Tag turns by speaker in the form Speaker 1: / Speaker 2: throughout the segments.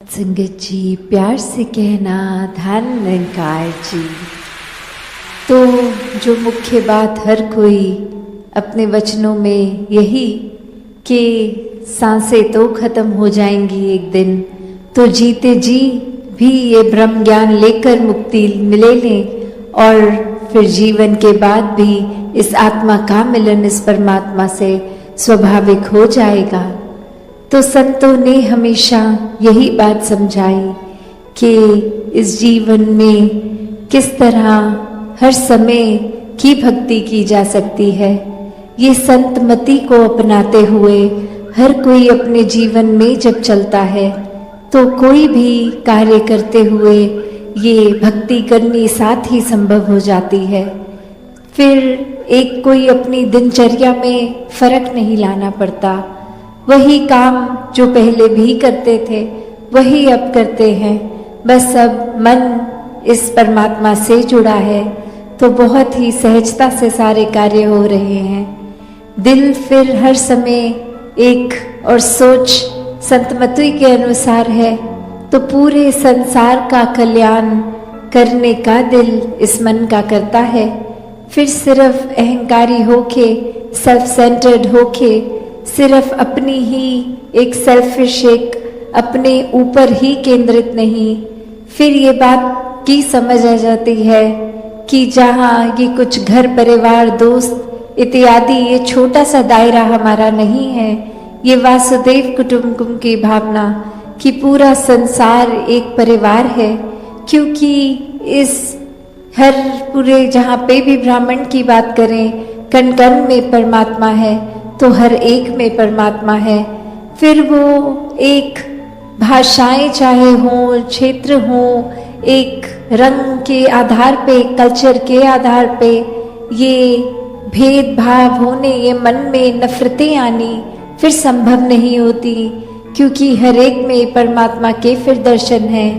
Speaker 1: संगत जी, प्यार से कहना धन निरंकार जी। तो जो मुख्य बात हर कोई अपने वचनों में यही कि सांसें तो खत्म हो जाएंगी एक दिन, तो जीते जी भी ये ब्रह्म ज्ञान लेकर मुक्ति मिले लें और फिर जीवन के बाद भी इस आत्मा का मिलन इस परमात्मा से स्वाभाविक हो जाएगा। तो संतों ने हमेशा यही बात समझाई कि इस जीवन में किस तरह हर समय की भक्ति की जा सकती है। ये संत मति को अपनाते हुए हर कोई अपने जीवन में जब चलता है तो कोई भी कार्य करते हुए ये भक्ति करनी साथ ही संभव हो जाती है। फिर एक कोई अपनी दिनचर्या में फर्क नहीं लाना पड़ता। वही काम जो पहले भी करते थे वही अब करते हैं, बस अब मन इस परमात्मा से जुड़ा है तो बहुत ही सहजता से सारे कार्य हो रहे हैं। दिल फिर हर समय एक और सोच संतमति के अनुसार है तो पूरे संसार का कल्याण करने का दिल इस मन का करता है। फिर सिर्फ अहंकारी होके, सेल्फ सेंटर्ड होके, सिर्फ अपनी ही एक सेल्फिश, एक अपने ऊपर ही केंद्रित नहीं, फिर ये बात की समझ आ जाती है कि जहाँ ये कुछ घर परिवार दोस्त इत्यादि ये छोटा सा दायरा हमारा नहीं है, ये वासुदेव कुटुंबकम की भावना कि पूरा संसार एक परिवार है। क्योंकि इस हर पूरे जहाँ पे भी ब्राह्मण की बात करें, कण कण में परमात्मा है तो हर एक में परमात्मा है। फिर वो एक भाषाएं चाहे हों, क्षेत्र हों, एक रंग के आधार पे, कल्चर के आधार पे ये भेदभाव होने, ये मन में नफरतें आनी फिर संभव नहीं होती, क्योंकि हर एक में परमात्मा के फिर दर्शन है।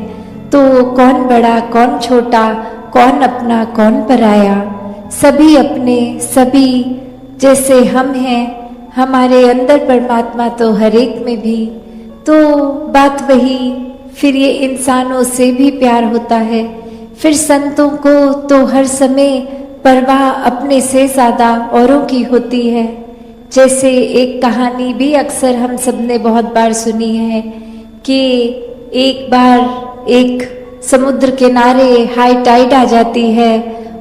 Speaker 1: तो कौन बड़ा कौन छोटा, कौन अपना कौन पराया, सभी अपने, सभी जैसे हम हैं, हमारे अंदर परमात्मा तो हर एक में भी। तो बात वही, फिर ये इंसानों से भी प्यार होता है। फिर संतों को तो हर समय परवाह अपने से ज्यादा औरों की होती है। जैसे एक कहानी भी अक्सर हम सब ने बहुत बार सुनी है कि एक बार एक समुद्र किनारे हाई टाइड आ जाती है,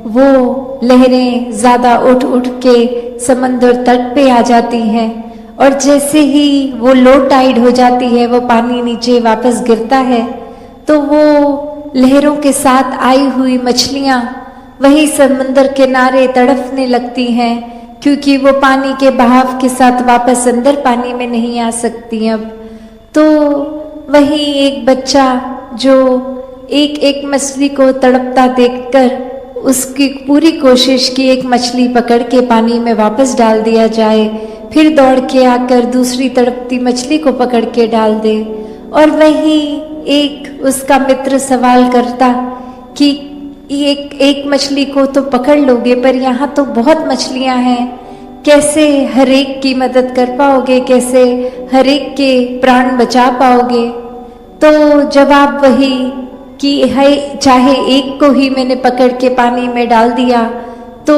Speaker 1: वो लहरें ज्यादा उठ उठ के समंदर तट पे आ जाती हैं और जैसे ही वो लो टाइड हो जाती है, वो पानी नीचे वापस गिरता है, तो वो लहरों के साथ आई हुई मछलियां वही समंदर किनारे तड़पने लगती हैं, क्योंकि वो पानी के बहाव के साथ वापस अंदर पानी में नहीं आ सकती अब। तो वही एक बच्चा जो एक एक मछली को तड़पता देखकर उसकी पूरी कोशिश की एक मछली पकड़ के पानी में वापस डाल दिया जाए, फिर दौड़ के आकर दूसरी तड़पती मछली को पकड़ के डाल दे। और वही एक उसका मित्र सवाल करता कि एक मछली को तो पकड़ लोगे, पर यहाँ तो बहुत मछलियाँ हैं, कैसे हर एक की मदद कर पाओगे, कैसे हर एक के प्राण बचा पाओगे। तो जवाब वही कि है, चाहे एक को ही मैंने पकड़ के पानी में डाल दिया तो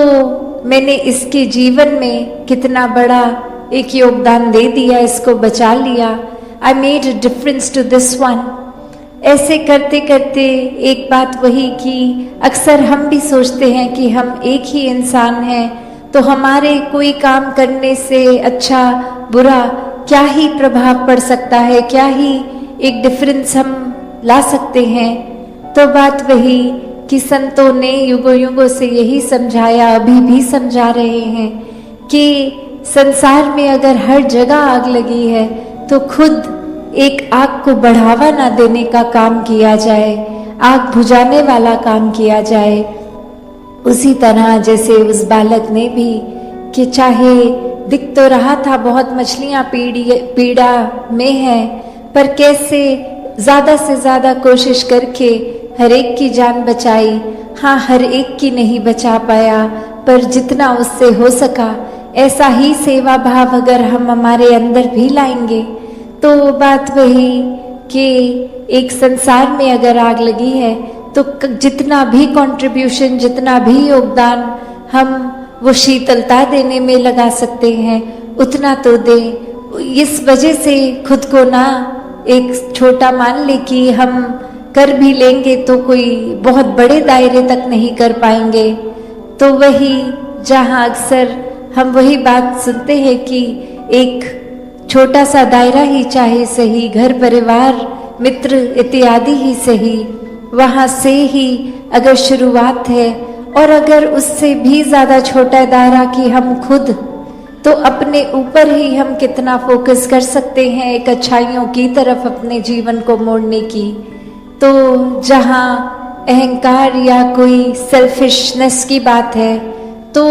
Speaker 1: मैंने इसके जीवन में कितना बड़ा एक योगदान दे दिया, इसको बचा लिया। I made a difference to this one. ऐसे करते करते एक बात वही कि अक्सर हम भी सोचते हैं कि हम एक ही इंसान हैं, तो हमारे कोई काम करने से अच्छा बुरा क्या ही प्रभाव पड़ सकता है, क्या ही एक डिफरेंस हम ला सकते हैं। तो बात वही कि संतों ने युगों युगों से यही समझाया, अभी भी समझा रहे हैं कि संसार में अगर हर जगह आग लगी है तो खुद एक आग को बढ़ावा ना देने का काम किया जाए, आग बुझाने वाला काम किया जाए। उसी तरह जैसे उस बालक ने भी कि चाहे दिख तो रहा था बहुत मछलियां पीड़ा में है, पर कैसे ज्यादा से ज्यादा कोशिश करके हर एक की जान बचाई। हाँ, हर एक की नहीं बचा पाया, पर जितना उससे हो सका ऐसा ही सेवा भाव अगर हम हमारे अंदर भी लाएंगे तो बात वही कि एक संसार में अगर आग लगी है तो जितना भी कंट्रीब्यूशन, जितना भी योगदान हम वो शीतलता देने में लगा सकते हैं उतना तो दें। इस वजह से खुद को ना एक छोटा मान ले कि हम कर भी लेंगे तो कोई बहुत बड़े दायरे तक नहीं कर पाएंगे। तो वही जहाँ अक्सर हम वही बात सुनते हैं कि एक छोटा सा दायरा ही चाहे सही, घर परिवार मित्र इत्यादि ही सही, वहाँ से ही अगर शुरुआत है, और अगर उससे भी ज़्यादा छोटा दायरा कि हम खुद, तो अपने ऊपर ही हम कितना फोकस कर सकते हैं एक अच्छाइयों की तरफ अपने जीवन को मोड़ने की। तो जहाँ अहंकार या कोई सेल्फिशनेस की बात है तो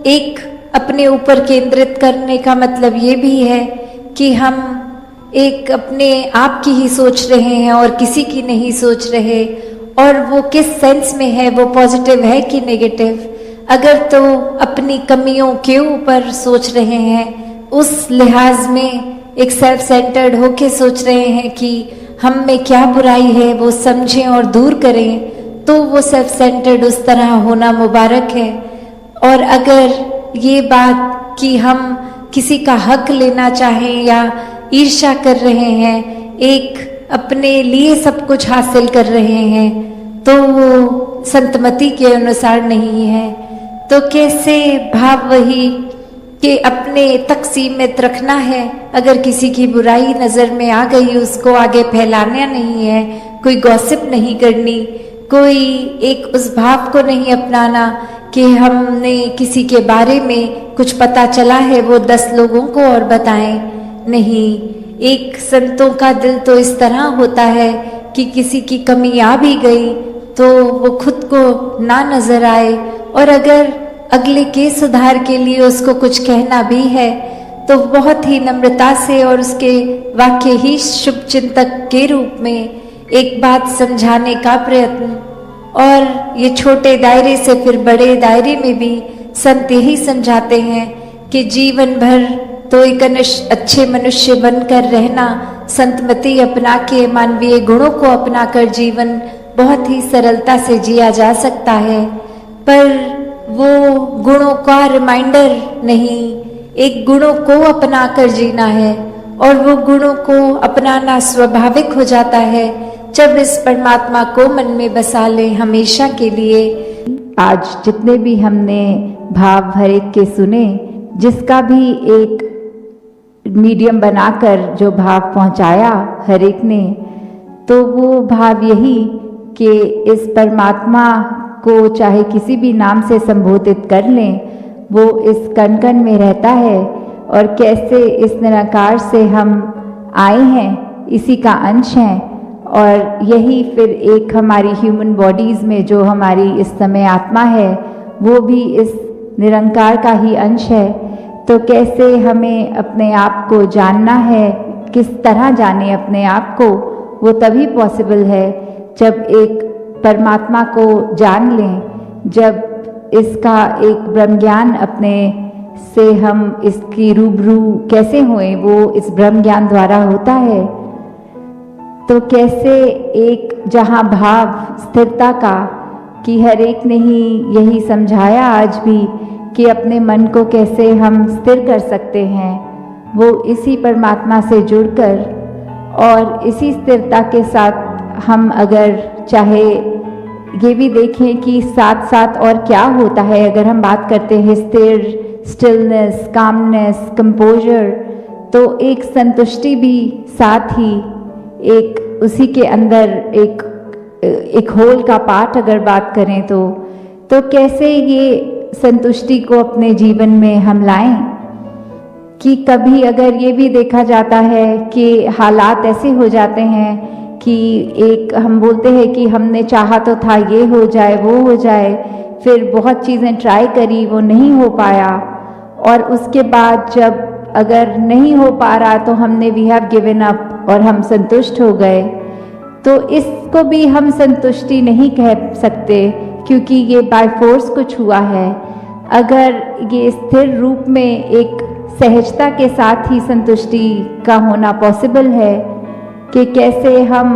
Speaker 1: एक अपने ऊपर केंद्रित करने का मतलब ये भी है कि हम एक अपने आप की ही सोच रहे हैं और किसी की नहीं सोच रहे, और वो किस सेंस में है, वो पॉजिटिव है कि नेगेटिव। अगर तो अपनी कमियों के ऊपर सोच रहे हैं, उस लिहाज में एक सेल्फ सेंटर्ड होके सोच रहे हैं कि हम में क्या बुराई है वो समझें और दूर करें, तो वो सेल्फ सेंटर्ड उस तरह होना मुबारक है। और अगर ये बात कि हम किसी का हक लेना चाहें या ईर्ष्या कर रहे हैं, एक अपने लिए सब कुछ हासिल कर रहे हैं, तो वो संतमति के अनुसार नहीं है। तो कैसे भाव वही कि अपने तक सीमित रखना है। अगर किसी की बुराई नज़र में आ गई उसको आगे फैलाना नहीं है, कोई गॉसिप नहीं करनी, कोई एक उस भाव को नहीं अपनाना कि हमने किसी के बारे में कुछ पता चला है वो 10 लोगों को और बताएं। नहीं, एक संतों का दिल तो इस तरह होता है कि किसी की कमी आ भी गई तो वो खुद को ना नजर आए, और अगर अगले के सुधार के लिए उसको कुछ कहना भी है तो बहुत ही नम्रता से और उसके वाक्य ही शुभ चिंतक के रूप में एक बात समझाने का प्रयत्न। और ये छोटे दायरे से फिर बड़े दायरे में भी संत यही समझाते हैं कि जीवन भर तो एक अच्छे मनुष्य बनकर रहना, संतमति अपना के मानवीय गुणों को अपनाकर जीवन बहुत ही सरलता से जिया जा सकता है। पर वो गुणों का रिमाइंडर नहीं, एक गुणों को अपनाकर जीना है, और वो गुणों को अपनाना स्वाभाविक हो जाता है जब इस परमात्मा को मन में बसा ले हमेशा के लिए।
Speaker 2: आज जितने भी हमने भाव हर एक के सुने, जिसका भी एक मीडियम बनाकर जो भाव पहुंचाया हर एक ने, तो वो भाव यही कि इस परमात्मा को चाहे किसी भी नाम से संबोधित कर लें, वो इस कण कण में रहता है, और कैसे इस निराकार से हम आए हैं, इसी का अंश हैं, और यही फिर एक हमारी ह्यूमन बॉडीज़ में जो हमारी इस समय आत्मा है वो भी इस निरंकार का ही अंश है। तो कैसे हमें अपने आप को जानना है, किस तरह जाने अपने आप को, वो तभी पॉसिबल है जब एक परमात्मा को जान लें, जब इसका एक ब्रह्म ज्ञान अपने से हम इसकी रूबरू कैसे हुए, वो इस ब्रह्म ज्ञान द्वारा होता है। तो कैसे एक जहाँ भाव स्थिरता का, कि हर एक ने ही यही समझाया आज भी कि अपने मन को कैसे हम स्थिर कर सकते हैं, वो इसी परमात्मा से जुड़कर, और इसी स्थिरता के साथ हम अगर चाहे ये भी देखें कि साथ साथ और क्या होता है। अगर हम बात करते हैं स्थिर, स्टिलनेस, कामनेस, कंपोजर, तो एक संतुष्टि भी साथ ही एक उसी के अंदर एक होल का पार्ट अगर बात करें तो कैसे ये संतुष्टि को अपने जीवन में हम लाएं। कि कभी अगर ये भी देखा जाता है कि हालात ऐसे हो जाते हैं कि एक हम बोलते हैं कि हमने चाहा तो था ये हो जाए वो हो जाए, फिर बहुत चीज़ें ट्राई करी, वो नहीं हो पाया, और उसके बाद जब अगर नहीं हो पा रहा तो हमने वी हैव गिवन अप और हम संतुष्ट हो गए। तो इसको भी हम संतुष्टि नहीं कह सकते, क्योंकि ये बाय फोर्स कुछ हुआ है। अगर ये स्थिर रूप में एक सहजता के साथ ही संतुष्टि का होना पॉसिबल है, कि कैसे हम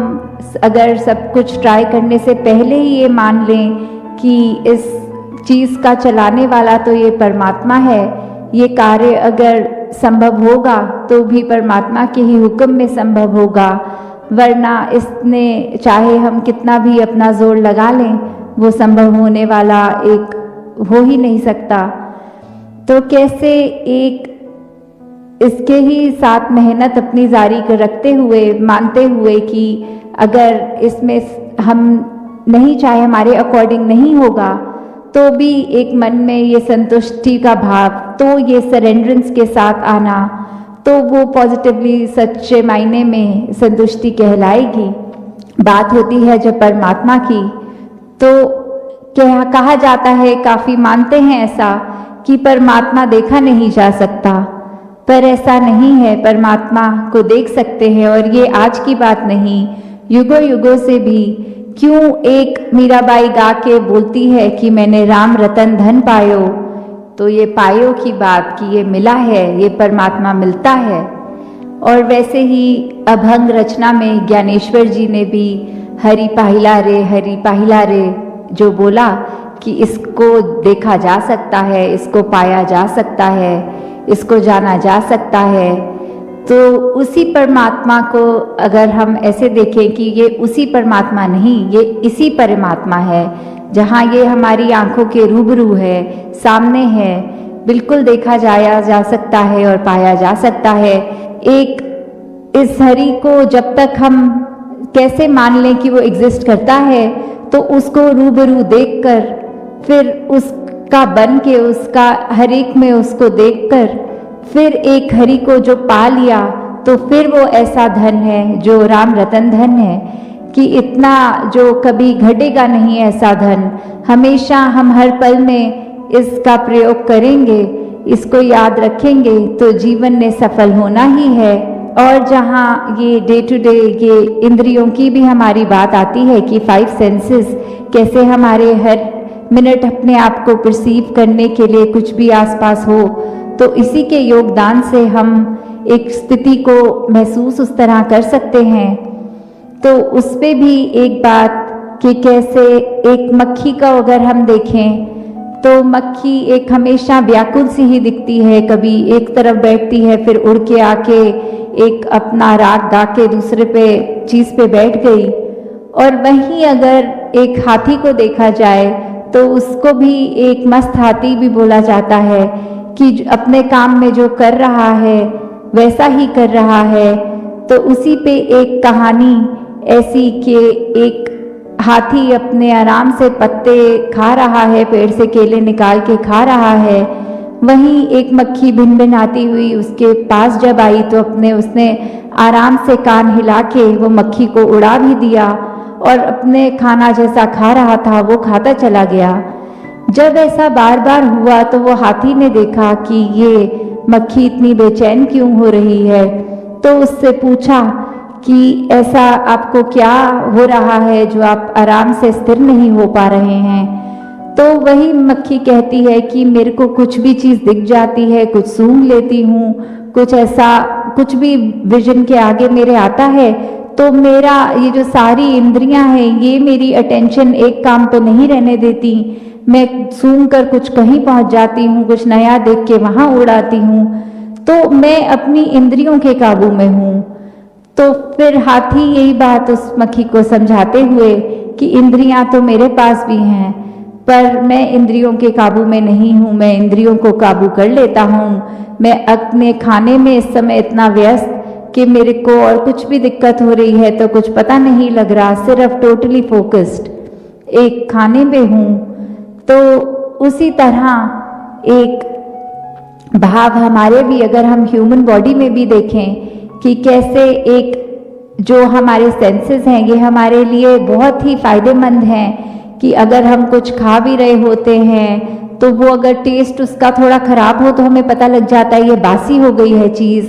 Speaker 2: अगर सब कुछ ट्राई करने से पहले ही ये मान लें कि इस चीज़ का चलाने वाला तो ये परमात्मा है, ये कार्य अगर संभव होगा तो भी परमात्मा के ही हुक्म में संभव होगा, वरना इसने चाहे हम कितना भी अपना जोर लगा लें वो संभव होने वाला एक हो ही नहीं सकता। तो कैसे एक इसके ही साथ मेहनत अपनी जारी रखते हुए, मानते हुए कि अगर इसमें हम नहीं चाहे हमारे अकॉर्डिंग नहीं होगा तो भी एक मन में ये संतुष्टि का भाव, तो ये सरेंडरेंस के साथ आना, तो वो पॉजिटिवली सच्चे मायने में संतुष्टि कहलाएगी। बात होती है जब परमात्मा की, तो क्या कहा जाता है, काफ़ी मानते हैं ऐसा कि परमात्मा देखा नहीं जा सकता, पर ऐसा नहीं है। परमात्मा को देख सकते हैं, और ये आज की बात नहीं, युगों युगों से भी। क्यों एक मीराबाई गा के बोलती है कि मैंने राम रतन धन पायो, तो ये पायो की बात कि ये मिला है, ये परमात्मा मिलता है। और वैसे ही अभंग रचना में ज्ञानेश्वर जी ने भी हरि पाहिला रे जो बोला कि इसको देखा जा सकता है, इसको पाया जा सकता है, इसको जाना जा सकता है। तो उसी परमात्मा को अगर हम ऐसे देखें कि ये उसी परमात्मा नहीं, ये इसी परमात्मा है, जहाँ ये हमारी आंखों के रूबरू है, सामने है, बिल्कुल देखा जाया जा सकता है और पाया जा सकता है। एक इस हरि को जब तक हम कैसे मान लें कि वो एग्जिस्ट करता है, तो उसको रूबरू देखकर, फिर उसका बन के, उसका हर एक में उसको देखकर, फिर एक हरि को जो पा लिया, तो फिर वो ऐसा धन है जो राम रतन धन है कि इतना जो कभी घटेगा नहीं ऐसा धन। हमेशा हम हर पल में इसका प्रयोग करेंगे, इसको याद रखेंगे तो जीवन में सफल होना ही है। और जहाँ ये डे टू डे ये इंद्रियों की भी हमारी बात आती है कि 5 सेंसेस कैसे हमारे हर मिनट अपने आप को परसीव करने के लिए कुछ भी आसपास हो, तो इसी के योगदान से हम एक स्थिति को महसूस उस तरह कर सकते हैं। तो उस पे भी एक बात कि कैसे एक मक्खी का अगर हम देखें तो मक्खी एक हमेशा व्याकुल सी ही दिखती है, कभी एक तरफ बैठती है फिर उड़ के आके एक अपना राग गा के दूसरे पे चीज़ पे बैठ गई। और वहीं अगर एक हाथी को देखा जाए तो उसको भी एक मस्त हाथी भी बोला जाता है कि अपने काम में जो कर रहा है वैसा ही कर रहा है। तो उसी पे एक कहानी ऐसी कि एक हाथी अपने आराम से पत्ते खा रहा है, पेड़ से केले निकाल के खा रहा है, वहीं एक मक्खी भिन भिन आती हुई उसके पास जब आई तो उसने आराम से कान हिला के वो मक्खी को उड़ा भी दिया और अपने खाना जैसा खा रहा था वो खाता चला गया। जब ऐसा बार बार हुआ तो वो हाथी ने देखा कि ये मक्खी इतनी बेचैन क्यों हो रही है, तो उससे पूछा कि ऐसा आपको क्या हो रहा है जो आप आराम से स्थिर नहीं हो पा रहे हैं। तो वही मक्खी कहती है कि मेरे को कुछ भी चीज़ दिख जाती है, कुछ सूंघ लेती हूँ, कुछ ऐसा कुछ भी विजन के आगे मेरे आता है तो मेरा ये जो सारी इंद्रियां हैं ये मेरी अटेंशन एक काम पे नहीं रहने देती। मैं सूंघ कर कुछ कहीं पहुंच जाती हूँ, कुछ नया देख के वहाँ उड़ाती हूँ, तो मैं अपनी इंद्रियों के काबू में हूँ। तो फिर हाथी यही बात उस मक्खी को समझाते हुए कि इंद्रियां तो मेरे पास भी हैं पर मैं इंद्रियों के काबू में नहीं हूँ, मैं इंद्रियों को काबू कर लेता हूँ। मैं अपने खाने में इस समय इतना व्यस्त कि मेरे को और कुछ भी दिक्कत हो रही है तो कुछ पता नहीं लग रहा, सिर्फ टोटली फोकस्ड एक खाने पे हूँ। तो उसी तरह एक भाव हमारे भी, अगर हम ह्यूमन बॉडी में भी देखें कि कैसे एक जो हमारे सेंसेस हैं ये हमारे लिए बहुत ही फायदेमंद हैं कि अगर हम कुछ खा भी रहे होते हैं तो वो अगर टेस्ट उसका थोड़ा खराब हो तो हमें पता लग जाता है ये बासी हो गई है चीज़,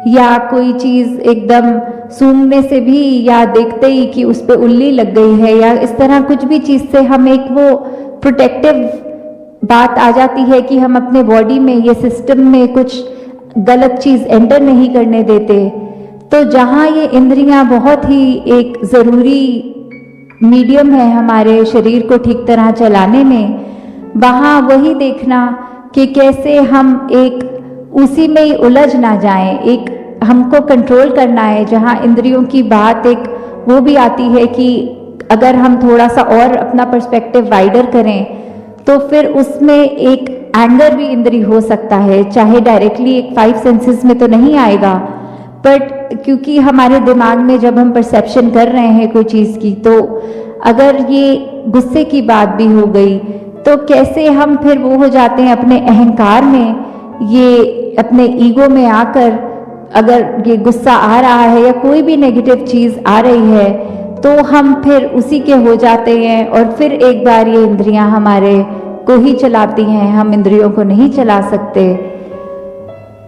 Speaker 2: या कोई चीज़ एकदम सूंघने से भी या देखते ही कि उस पर उल्ली लग गई है, या इस तरह कुछ भी चीज़ से हम एक वो प्रोटेक्टिव बात आ जाती है कि हम अपने बॉडी में ये सिस्टम में कुछ गलत चीज़ एंटर नहीं करने देते। तो जहाँ ये इंद्रियां बहुत ही एक ज़रूरी मीडियम है हमारे शरीर को ठीक तरह चलाने में, वहाँ वही देखना कि कैसे हम एक उसी में ही उलझ ना जाएं। एक हमको कंट्रोल करना है, जहाँ इंद्रियों की बात एक वो भी आती है कि अगर हम थोड़ा सा और अपना पर्सपेक्टिव वाइडर करें तो फिर उसमें एक एंगर भी इंद्री हो सकता है, चाहे डायरेक्टली एक 5 सेंसेस में तो नहीं आएगा, बट क्योंकि हमारे दिमाग में जब हम परसेप्शन कर रहे हैं कोई चीज़ की, तो अगर ये गुस्से की बात भी हो गई तो कैसे हम फिर वो हो जाते हैं अपने अहंकार में, ये अपने ईगो में आकर अगर ये गुस्सा आ रहा है या कोई भी नेगेटिव चीज़ आ रही है तो हम फिर उसी के हो जाते हैं और फिर एक बार ये इंद्रियां हमारे को ही चलाती हैं, हम इंद्रियों को नहीं चला सकते।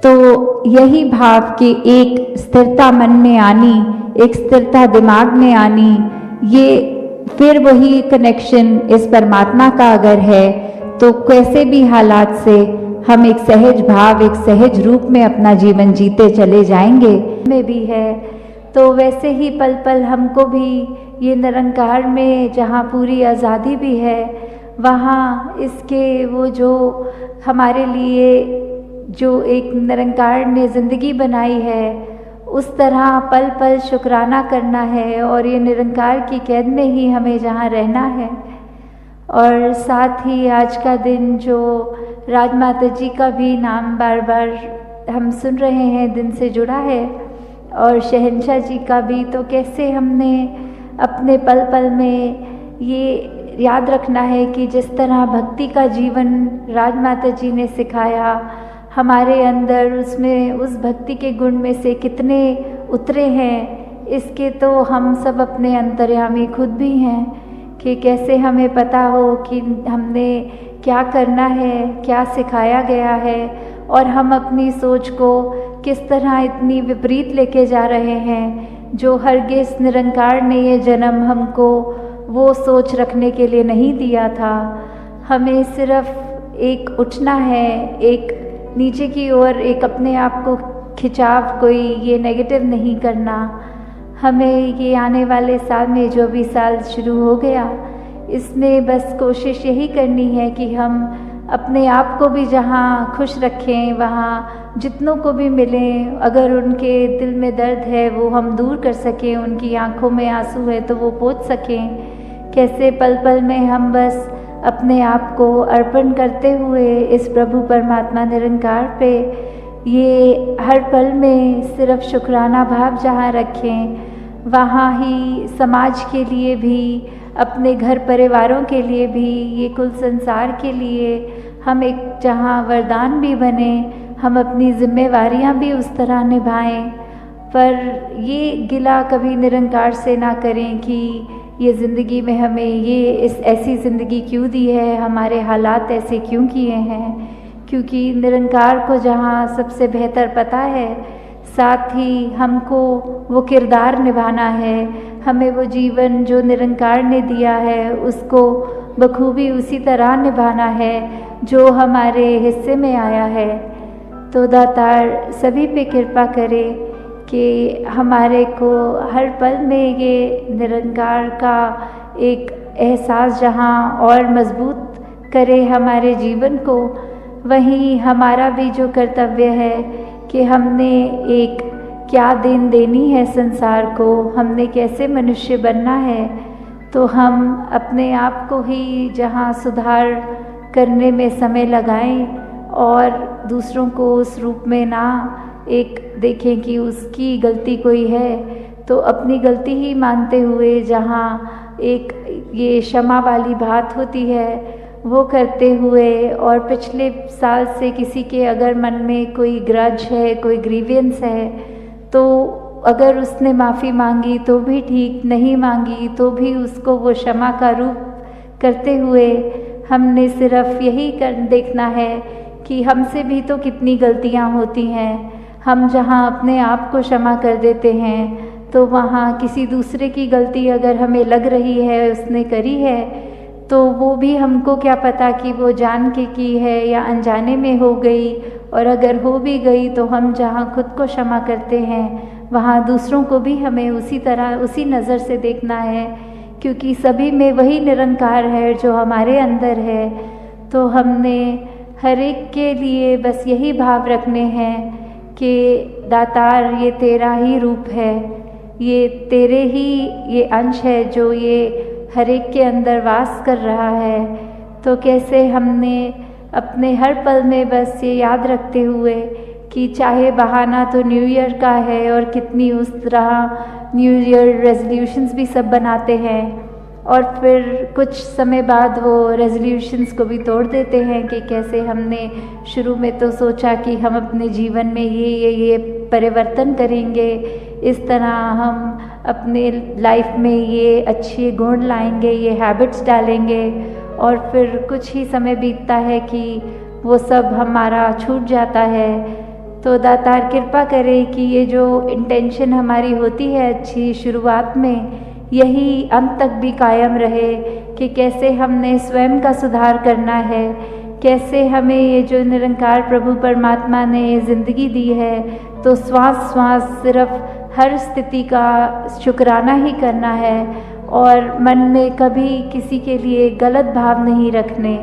Speaker 2: तो यही भाव कि एक स्थिरता मन में आनी, एक स्थिरता दिमाग में आनी, ये फिर वही कनेक्शन इस परमात्मा का अगर है तो कैसे भी हालात से हम एक सहज भाव, एक सहज रूप में अपना जीवन जीते चले जाएंगे में भी है। तो वैसे ही पल पल हमको भी ये निरंकार में जहाँ पूरी आज़ादी भी है, वहाँ इसके वो जो हमारे लिए जो एक निरंकार ने ज़िंदगी बनाई है उस तरह पल पल शुक्राना करना है और ये निरंकार की कैद में ही हमें जहाँ रहना है। और साथ ही आज का दिन जो राजमाता जी का भी नाम बार बार हम सुन रहे हैं दिन से जुड़ा है, और शहंशाह जी का भी, तो कैसे हमने अपने पल पल में ये याद रखना है कि जिस तरह भक्ति का जीवन राजमाता जी ने सिखाया हमारे अंदर, उसमें उस भक्ति के गुण में से कितने उतरे हैं, इसके तो हम सब अपने अंतर्यामी खुद भी हैं कि कैसे हमें पता हो कि हमने क्या करना है, क्या सिखाया गया है, और हम अपनी सोच को किस तरह इतनी विपरीत लेके जा रहे हैं, जो हरगिज़ निरंकार ने ये जन्म हमको वो सोच रखने के लिए नहीं दिया था। हमें सिर्फ एक उठना है, एक नीचे की ओर एक अपने आप को खिंचाव, कोई ये नेगेटिव नहीं करना। हमें ये आने वाले साल में जो भी साल शुरू हो गया, इसमें बस कोशिश यही करनी है कि हम अपने आप को भी जहाँ खुश रखें, वहाँ जितनों को भी मिलें, अगर उनके दिल में दर्द है वो हम दूर कर सकें, उनकी आंखों में आंसू है तो वो पोंछ सकें। कैसे पल पल में हम बस अपने आप को अर्पण करते हुए इस प्रभु परमात्मा निरंकार पे ये हर पल में सिर्फ शुक्राना भाव जहाँ रखें, वहाँ ही समाज के लिए भी, अपने घर परिवारों के लिए भी, ये कुल संसार के लिए हम एक जहाँ वरदान भी बने, हम अपनी जिम्मेवारियाँ भी उस तरह निभाएं। पर ये गिला कभी निरंकार से ना करें कि ये ज़िंदगी में हमें ये इस ऐसी ज़िंदगी क्यों दी है, हमारे हालात ऐसे क्यों किए हैं, क्योंकि निरंकार को जहाँ सबसे बेहतर पता है, साथ ही हमको वो किरदार निभाना है, हमें वो जीवन जो निरंकार ने दिया है उसको बखूबी उसी तरह निभाना है जो हमारे हिस्से में आया है। तो दातार सभी पे कृपा करे कि हमारे को हर पल में ये निरंकार का एक एहसास जहाँ और मजबूत करे हमारे जीवन को, वहीं हमारा भी जो कर्तव्य है कि हमने एक क्या देन देनी है संसार को, हमने कैसे मनुष्य बनना है, तो हम अपने आप को ही जहाँ सुधार करने में समय लगाएं और दूसरों को उस रूप में ना एक देखें कि उसकी गलती कोई है, तो अपनी गलती ही मानते हुए जहाँ एक ये क्षमा वाली बात होती है वो करते हुए, और पिछले साल से किसी के अगर मन में कोई ग्रज है, कोई ग्रीवियंस है, तो अगर उसने माफ़ी मांगी तो भी ठीक, नहीं मांगी तो भी उसको वो क्षमा का रूप करते हुए हमने सिर्फ यही देखना है कि हमसे भी तो कितनी गलतियाँ होती हैं। हम जहाँ अपने आप को क्षमा कर देते हैं तो वहाँ किसी दूसरे की गलती अगर हमें लग रही है उसने करी है, तो वो भी हमको क्या पता कि वो जान के की है या अनजाने में हो गई, और अगर हो भी गई तो हम जहाँ खुद को क्षमा करते हैं वहाँ दूसरों को भी हमें उसी तरह उसी नज़र से देखना है, क्योंकि सभी में वही निरंकार है जो हमारे अंदर है। तो हमने हर एक के लिए बस यही भाव रखने हैं कि दातार ये तेरा ही रूप है, ये तेरे ही ये अंश है जो ये हर एक के अंदर वास कर रहा है। तो कैसे हमने अपने हर पल में बस ये याद रखते हुए कि चाहे बहाना तो न्यू ईयर का है और कितनी उस तरह न्यू ईयर रेजोल्यूशंस भी सब बनाते हैं और फिर कुछ समय बाद वो रेजोल्यूशंस को भी तोड़ देते हैं कि कैसे हमने शुरू में तो सोचा कि हम अपने जीवन में ये परिवर्तन करेंगे, इस तरह हम अपने लाइफ में ये अच्छे गुण लाएंगे, ये हैबिट्स डालेंगे, और फिर कुछ ही समय बीतता है कि वो सब हमारा छूट जाता है। तो दातार कृपा करे कि ये जो इंटेंशन हमारी होती है अच्छी शुरुआत में, यही अंत तक भी कायम रहे कि कैसे हमने स्वयं का सुधार करना है, कैसे हमें ये जो निरंकार प्रभु परमात्मा ने ये ज़िंदगी दी है, तो श्वास श्वास सिर्फ हर स्थिति का शुक्राना ही करना है और मन में कभी किसी के लिए गलत भाव नहीं रखने।